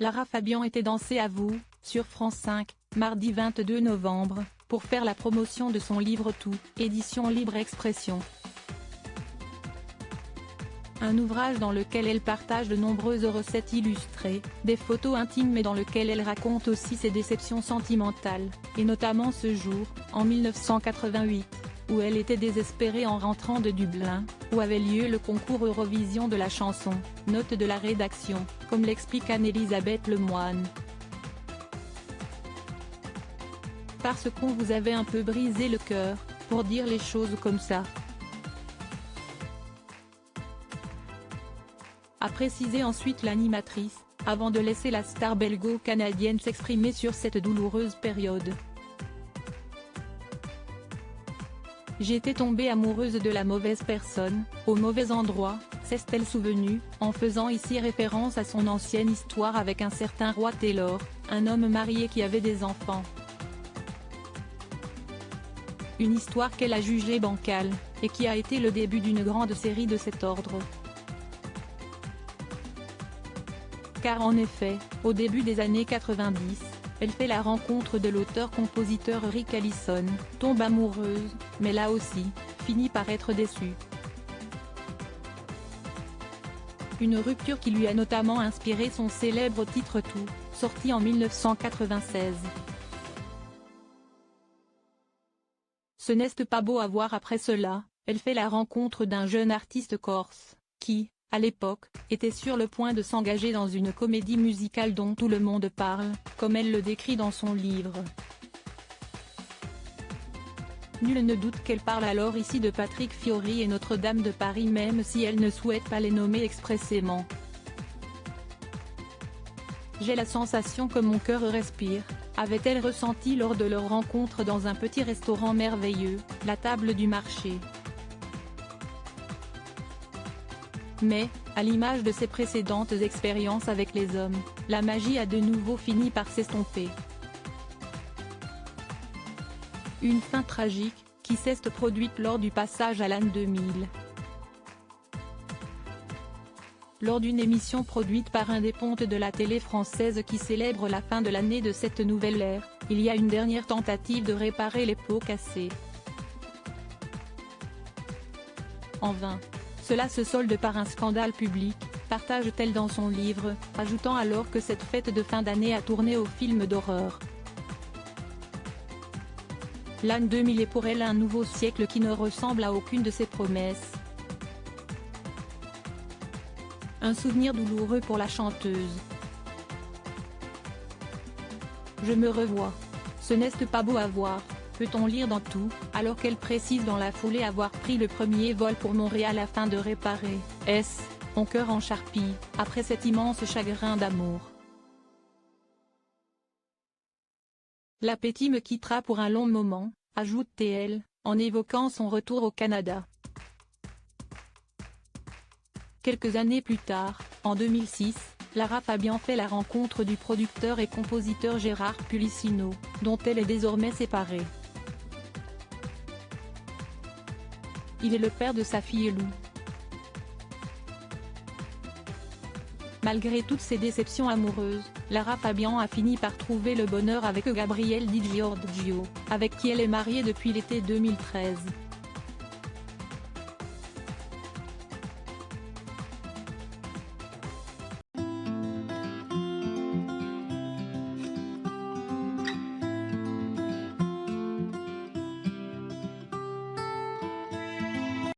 Lara Fabian était dansée à vous, sur France 5, mardi 22 novembre, pour faire la promotion de son livre Tout, édition Libre Expression. Un ouvrage dans lequel elle partage de nombreuses recettes illustrées, des photos intimes mais dans lequel elle raconte aussi ses déceptions sentimentales, et notamment ce jour, en 1988, où elle était désespérée en rentrant de Dublin, où avait lieu le concours Eurovision de la chanson, note de la rédaction, comme l'explique Anne-Elisabeth Lemoine. Parce qu'on vous avait un peu brisé le cœur, pour dire les choses comme ça. A précisé ensuite l'animatrice, avant de laisser la star belgo-canadienne s'exprimer sur cette douloureuse période. J'étais tombée amoureuse de la mauvaise personne, au mauvais endroit, s'est-elle souvenue, en faisant ici référence à son ancienne histoire avec un certain Roi Taylor, un homme marié qui avait des enfants. Une histoire qu'elle a jugée bancale, et qui a été le début d'une grande série de cet ordre. Car en effet, au début des années 90, elle fait la rencontre de l'auteur-compositeur Rick Allison, tombe amoureuse, mais là aussi, finit par être déçue. Une rupture qui lui a notamment inspiré son célèbre titre Tout, sorti en 1996. Ce n'est pas beau à voir après cela, elle fait la rencontre d'un jeune artiste corse, qui, à l'époque, était sur le point de s'engager dans une comédie musicale dont tout le monde parle, comme elle le décrit dans son livre. Nul ne doute qu'elle parle alors ici de Patrick Fiori et Notre-Dame de Paris même si elle ne souhaite pas les nommer expressément. J'ai la sensation que mon cœur respire, avait-elle ressenti lors de leur rencontre dans un petit restaurant merveilleux, la table du marché. Mais, à l'image de ses précédentes expériences avec les hommes, la magie a de nouveau fini par s'estomper. Une fin tragique, qui s'est produite lors du passage à l'an 2000. Lors d'une émission produite par un des pontes de la télé française qui célèbre la fin de l'année de cette nouvelle ère, il y a une dernière tentative de réparer les pots cassés. En vain. Cela se solde par un scandale public, partage-t-elle dans son livre, ajoutant alors que cette fête de fin d'année a tourné au film d'horreur. L'an 2000 est pour elle un nouveau siècle qui ne ressemble à aucune de ses promesses. Un souvenir douloureux pour la chanteuse. Je me revois. Ce n'est pas beau à voir. Peut-on lire dans Tout, alors qu'elle précise dans la foulée avoir pris le premier vol pour Montréal afin de réparer, mon cœur en charpie, après cet immense chagrin d'amour. L'appétit me quittera pour un long moment, ajoute-t-elle, en évoquant son retour au Canada. Quelques années plus tard, en 2006, Lara Fabian fait la rencontre du producteur et compositeur Gérard Pulicino, dont elle est désormais séparée. Il est le père de sa fille Lou. Malgré toutes ses déceptions amoureuses, Lara Fabian a fini par trouver le bonheur avec Gabriel Di Giorgio, avec qui elle est mariée depuis l'été 2013.